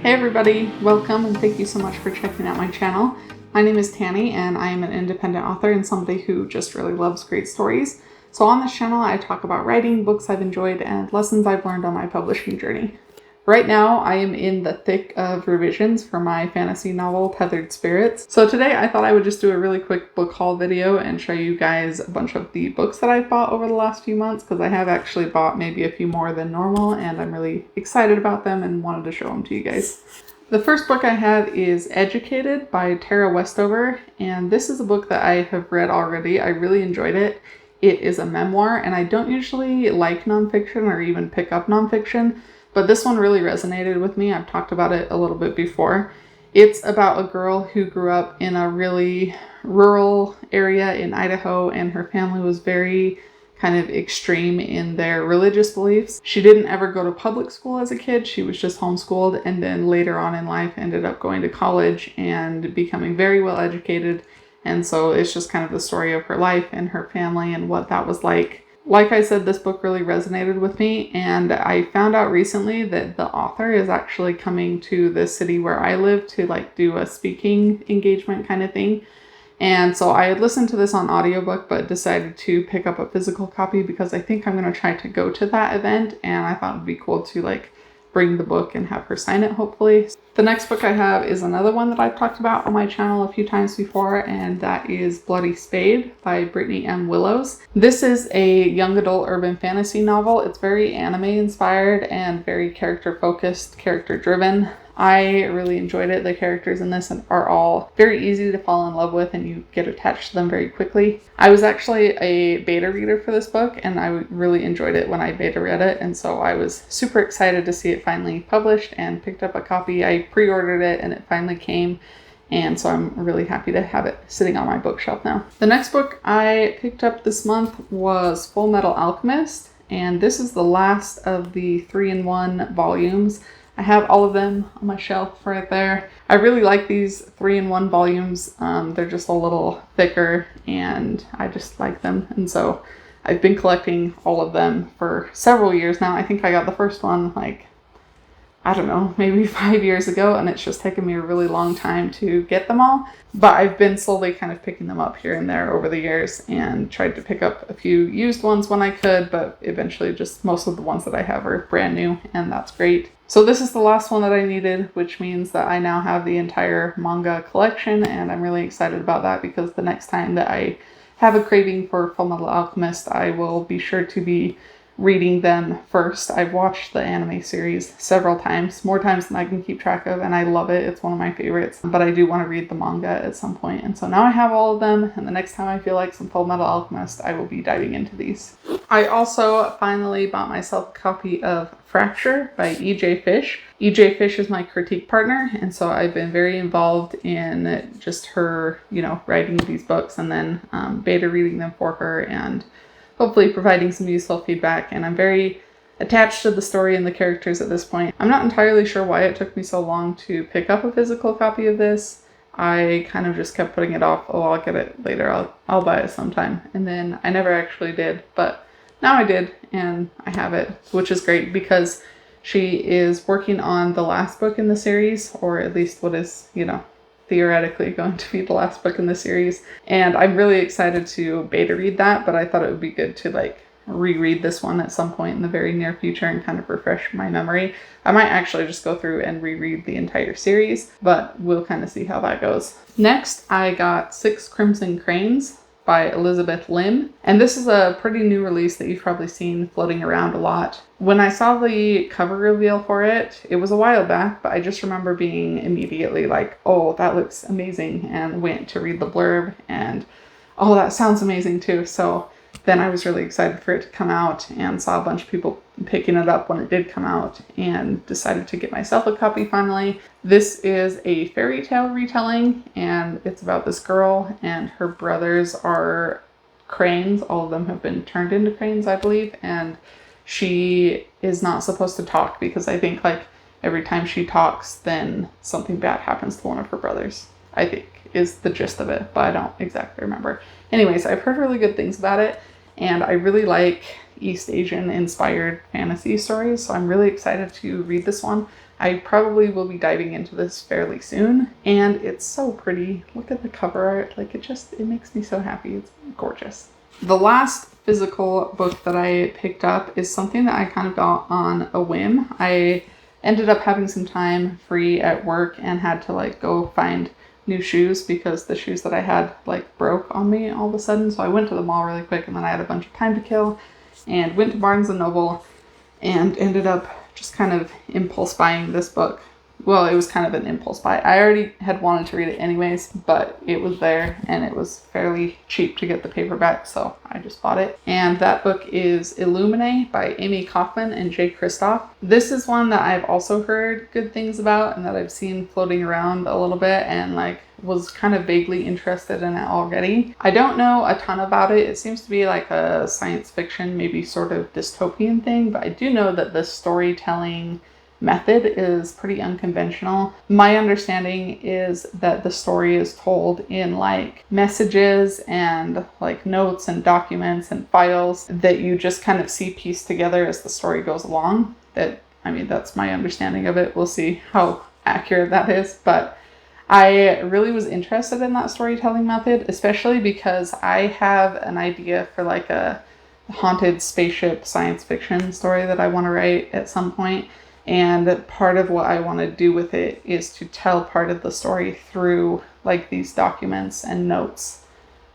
Hey everybody, welcome and thank you so much for checking out my channel. My name is Tanny and I am an independent author and somebody who just really loves great stories. So on this channel I talk about writing, books I've enjoyed, and lessons I've learned on my publishing journey. Right now I am in the thick of revisions for my fantasy novel Tethered Spirits. So today I thought I would just do a really quick book haul video and show you guys a bunch of the books that I've bought over the last few months, because I have actually bought maybe a few more than normal and I'm really excited about them and wanted to show them to you guys. The first book I have is Educated by Tara Westover, and this is a book that I have read already. I really enjoyed it. It is a memoir, and I don't usually like nonfiction or even pick up nonfiction, but this one really resonated with me. I've talked about it a little bit before. It's about a girl who grew up in a really rural area in Idaho, and her family was very kind of extreme in their religious beliefs. She didn't ever go to public school as a kid. She was just homeschooled, and then later on in life ended up going to college and becoming very well educated. And so it's just kind of the story of her life and her family and what that was like. Like I said, this book really resonated with me, and I found out recently that the author is actually coming to the city where I live to do a speaking engagement kind of thing. And so I had listened to this on audiobook, but decided to pick up a physical copy because I think I'm going to try to go to that event, and I thought it would be cool to bring the book and have her sign it, hopefully. The next book I have is another one that I've talked about on my channel a few times before, and that is Bloody Spade by Brittany M. Willows. This is a young adult urban fantasy novel. It's very anime inspired and very character focused, character driven. I really enjoyed it. The characters in this are all very easy to fall in love with, and you get attached to them very quickly. I was actually a beta reader for this book, and I really enjoyed it when I beta read it, and so I was super excited to see it finally published and picked up a copy. I pre-ordered it and it finally came, and so I'm really happy to have it sitting on my bookshelf now. The next book I picked up this month was Full Metal Alchemist, and this is the last of the 3-in-1 volumes. I have all of them on my shelf right there. I really like these 3-in-1 volumes. They're just a little thicker and I just like them. And so I've been collecting all of them for several years now. I think I got the first one I don't know, maybe 5 years ago, and it's just taken me a really long time to get them all. But I've been slowly kind of picking them up here and there over the years and tried to pick up a few used ones when I could, but eventually just most of the ones that I have are brand new, and that's great. So this is the last one that I needed, which means that I now have the entire manga collection, and I'm really excited about that because the next time that I have a craving for Full Metal Alchemist, I will be sure to be reading them first. I've watched the anime series several times, more times than I can keep track of, and I love it. It's one of my favorites, but I do want to read the manga at some point. And so now I have all of them, and the next time I feel like some Full Metal Alchemist, I will be diving into these. I also finally bought myself a copy of Fracture by E.J. Fish. E.J. Fish is my critique partner, and so I've been very involved in just her, writing these books and then beta reading them for her and hopefully providing some useful feedback, and I'm very attached to the story and the characters at this point. I'm not entirely sure why it took me so long to pick up a physical copy of this. I kind of just kept putting it off. Oh, I'll get it later. I'll buy it sometime. And then I never actually did, but now I did, and I have it, which is great because she is working on the last book in the series, or at least what is, theoretically going to be the last book in the series. And I'm really excited to beta read that, but I thought it would be good to reread this one at some point in the very near future and kind of refresh my memory. I might actually just go through and reread the entire series, but we'll kind of see how that goes. Next, I got 6 Crimson Cranes by Elizabeth Lim, and this is a pretty new release that you've probably seen floating around a lot. When I saw the cover reveal for it, it was a while back, but I just remember being immediately like, oh, that looks amazing, and went to read the blurb, and oh, that sounds amazing too. So then I was really excited for it to come out and saw a bunch of people picking it up when it did come out and decided to get myself a copy finally. This is a fairy tale retelling, and it's about this girl and her brothers are cranes. All of them have been turned into cranes, I believe, and she is not supposed to talk because I think every time she talks, then something bad happens to one of her brothers, I think is the gist of it, but I don't exactly remember. Anyways, I've heard really good things about it, and I really like East Asian inspired fantasy stories, so I'm really excited to read this one. I probably will be diving into this fairly soon, and it's so pretty. Look at the cover art. Like, it makes me so happy. It's gorgeous. The last physical book that I picked up is something that I kind of got on a whim. I ended up having some time free at work and had to like go find new shoes because the shoes that I had like broke on me all of a sudden. So I went to the mall really quick, and then I had a bunch of time to kill and went to Barnes & Noble and ended up just kind of impulse buying this book. Well, it was kind of an impulse buy. I already had wanted to read it anyways, but it was there and it was fairly cheap to get the paperback, so I just bought it. And that book is Illuminae by Amy Kaufman and Jay Kristoff. This is one that I've also heard good things about and that I've seen floating around a little bit and like was kind of vaguely interested in it already. I don't know a ton about it. It seems to be like a science fiction, maybe sort of dystopian thing, but I do know that the storytelling method is pretty unconventional. My understanding is that the story is told in like messages and like notes and documents and files that you just kind of see pieced together as the story goes along. That's my understanding of it. We'll see how accurate that is, but I really was interested in that storytelling method, especially because I have an idea for like a haunted spaceship science fiction story that I want to write at some point. And part of what I want to do with it is to tell part of the story through like these documents and notes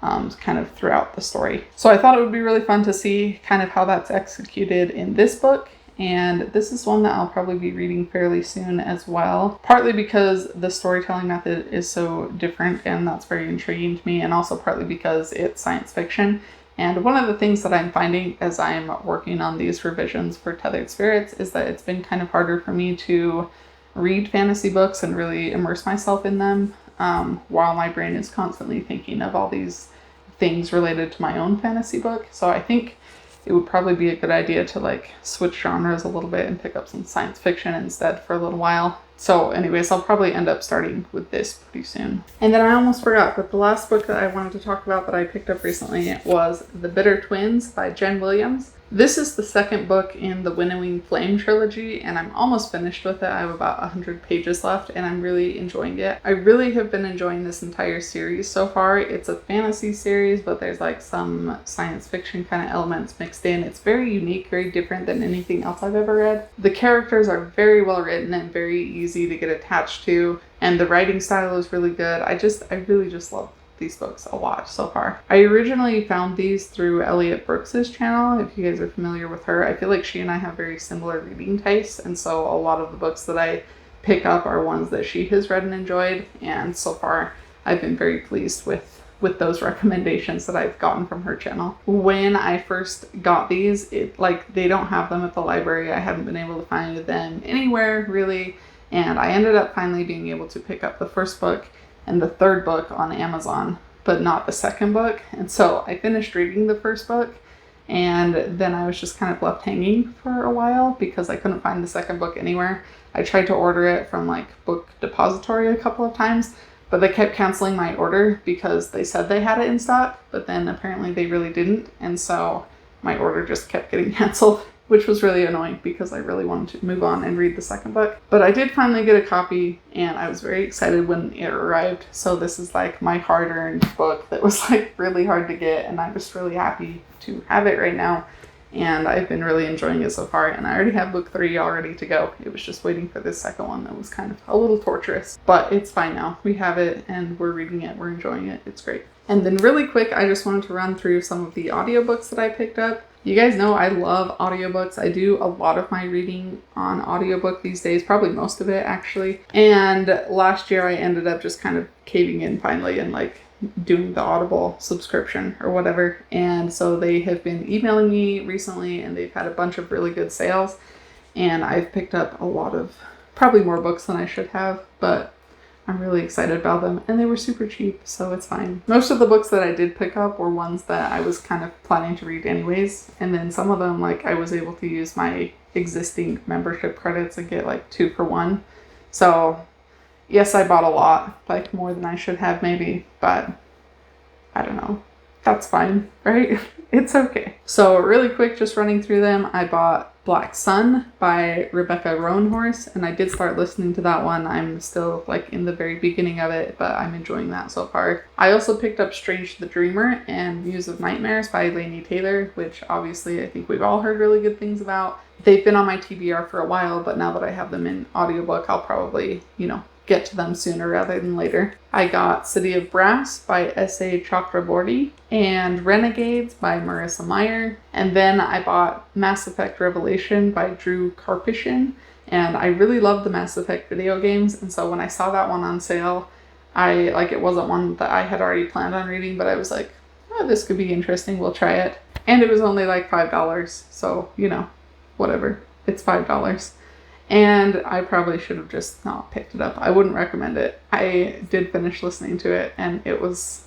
kind of throughout the story. So I thought it would be really fun to see kind of how that's executed in this book. And this is one that I'll probably be reading fairly soon as well, partly because the storytelling method is so different and that's very intriguing to me, and also partly because it's science fiction. And one of the things that I'm finding as I'm working on these revisions for Tethered Spirits is that it's been kind of harder for me to read fantasy books and really immerse myself in them while my brain is constantly thinking of all these things related to my own fantasy book. So I think it would probably be a good idea to like switch genres a little bit and pick up some science fiction instead for a little while. So anyways, I'll probably end up starting with this pretty soon. And then I almost forgot, but the last book that I wanted to talk about that I picked up recently was The Bitter Twins by Jen Williams. This is the second book in the Winnowing Flame trilogy, and I'm almost finished with it. I have about 100 pages left, and I'm really enjoying it. I really have been enjoying this entire series so far. It's a fantasy series, but there's like some science fiction kind of elements mixed in. It's very unique, very different than anything else I've ever read. The characters are very well written and very easy to get attached to, and the writing style is really good. I really just love these books a lot so far. I originally found these through Elliot Brooks's channel. If you guys are familiar with her, I feel like she and I have very similar reading tastes, and so a lot of the books that I pick up are ones that she has read and enjoyed, and so far I've been very pleased with those recommendations that I've gotten from her channel. When I first got these, they don't have them at the library. I haven't been able to find them anywhere really, and I ended up finally being able to pick up the first book and the third book on Amazon, but not the second book. And so I finished reading the first book, and then I was just kind of left hanging for a while because I couldn't find the second book anywhere. I tried to order it from like Book Depository a couple of times, but they kept canceling my order because they said they had it in stock, but then apparently they really didn't. And so my order just kept getting canceled, which was really annoying because I really wanted to move on and read the second book. But I did finally get a copy, and I was very excited when it arrived. So this is like my hard-earned book that was like really hard to get, and I'm just really happy to have it right now. And I've been really enjoying it so far, and I already have book 3 all ready to go. It was just waiting for this second one that was kind of a little torturous, but it's fine now. We have it and we're reading it, we're enjoying it, it's great. And then really quick, I just wanted to run through some of the audiobooks that I picked up. You guys know I love audiobooks. I do a lot of my reading on audiobook these days, probably most of it actually. And last year I ended up just kind of caving in finally and like doing the Audible subscription or whatever. And so they have been emailing me recently, and they've had a bunch of really good sales. And I've picked up a lot of, probably more books than I should have, but I'm really excited about them, and they were super cheap, so it's fine. Most of the books that I did pick up were ones that I was kind of planning to read anyways, and then some of them, like, I was able to use my existing membership credits and get like 2 for 1. So yes, I bought a lot, like more than I should have maybe, but I don't know. That's fine, right? It's okay. So really quick, just running through them, I bought Black Sun by Rebecca Roanhorse, and I did start listening to that one. I'm still like in the very beginning of it, but I'm enjoying that so far. I also picked up Strange the Dreamer and Muse of Nightmares by Laini Taylor, which obviously I think we've all heard really good things about. They've been on my TBR for a while, but now that I have them in audiobook, I'll probably, get to them sooner rather than later. I got City of Brass by S.A. Chakraborty and Renegades by Marissa Meyer. And then I bought Mass Effect Revelation by Drew Karpyshyn. And I really love the Mass Effect video games. And so when I saw that one on sale, it wasn't one that I had already planned on reading, but I was like, oh, this could be interesting. We'll try it. And it was only like $5. So, whatever. It's $5. And I probably should have just not picked it up. I wouldn't recommend it. I did finish listening to it, and it was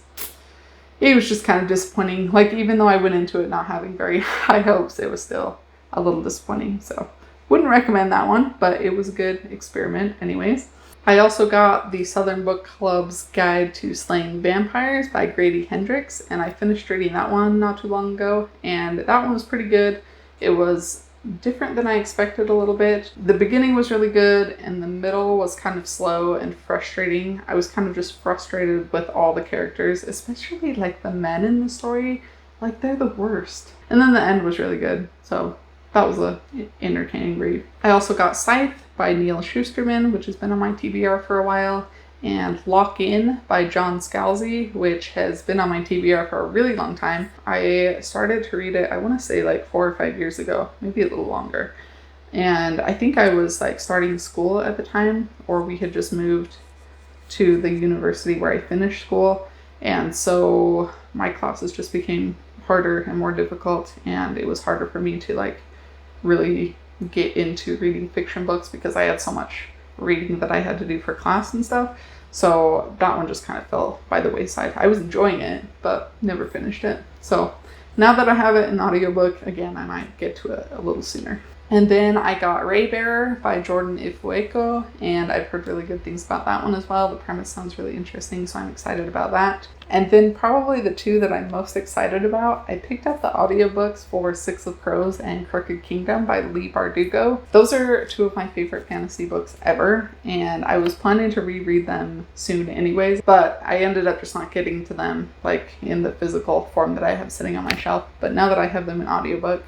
just kind of disappointing. Like, even though I went into it not having very high hopes, it was still a little disappointing. So wouldn't recommend that one, but it was a good experiment anyways. I also got the Southern Book Club's Guide to Slaying Vampires by Grady Hendrix, and I finished reading that one not too long ago, and that one was pretty good. It was different than I expected a little bit. The beginning was really good, and the middle was kind of slow and frustrating. I was kind of just frustrated with all the characters, especially like the men in the story. Like, they're the worst. And then the end was really good, so that was a entertaining read. I also got Scythe by Neil Shusterman, which has been on my TBR for a while, and Lock In by John Scalzi, which has been on my TBR for a really long time. I started to read it, I want to say like 4 or 5 years ago, maybe a little longer. And I think I was like starting school at the time, or we had just moved to the university where I finished school. And so my classes just became harder and more difficult, and it was harder for me to like really get into reading fiction books because I had so much reading that I had to do for class and stuff. So that one just kind of fell by the wayside. I was enjoying it, but never finished it. So now that I have it in audiobook, again, I might get to it a little sooner. And then I got Raybearer by Jordan Ifueko, and I've heard really good things about that one as well. The premise sounds really interesting, so I'm excited about that. And then probably the two that I'm most excited about, I picked up the audiobooks for Six of Crows and Crooked Kingdom by Leigh Bardugo. Those are two of my favorite fantasy books ever, and I was planning to reread them soon anyways, but I ended up just not getting to them like in the physical form that I have sitting on my shelf. But now that I have them in audiobook,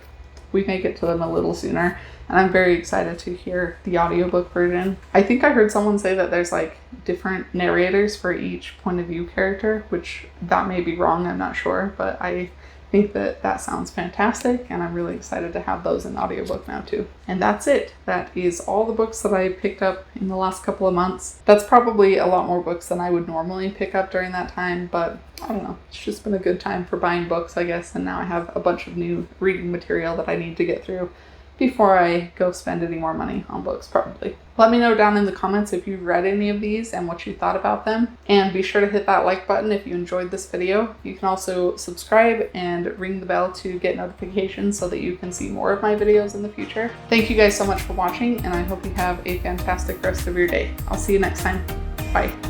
we may get to them a little sooner, and I'm very excited to hear the audiobook version. I think I heard someone say that there's like different narrators for each point of view character, which that may be wrong, I'm not sure, but I think that sounds fantastic, and I'm really excited to have those in audiobook now too. And that's it. That is all the books that I picked up in the last couple of months. That's probably a lot more books than I would normally pick up during that time, but I don't know. It's just been a good time for buying books, I guess, and now I have a bunch of new reading material that I need to get through before I go spend any more money on books, probably. Let me know down in the comments if you've read any of these and what you thought about them. And be sure to hit that like button if you enjoyed this video. You can also subscribe and ring the bell to get notifications so that you can see more of my videos in the future. Thank you guys so much for watching, and I hope you have a fantastic rest of your day. I'll see you next time. Bye.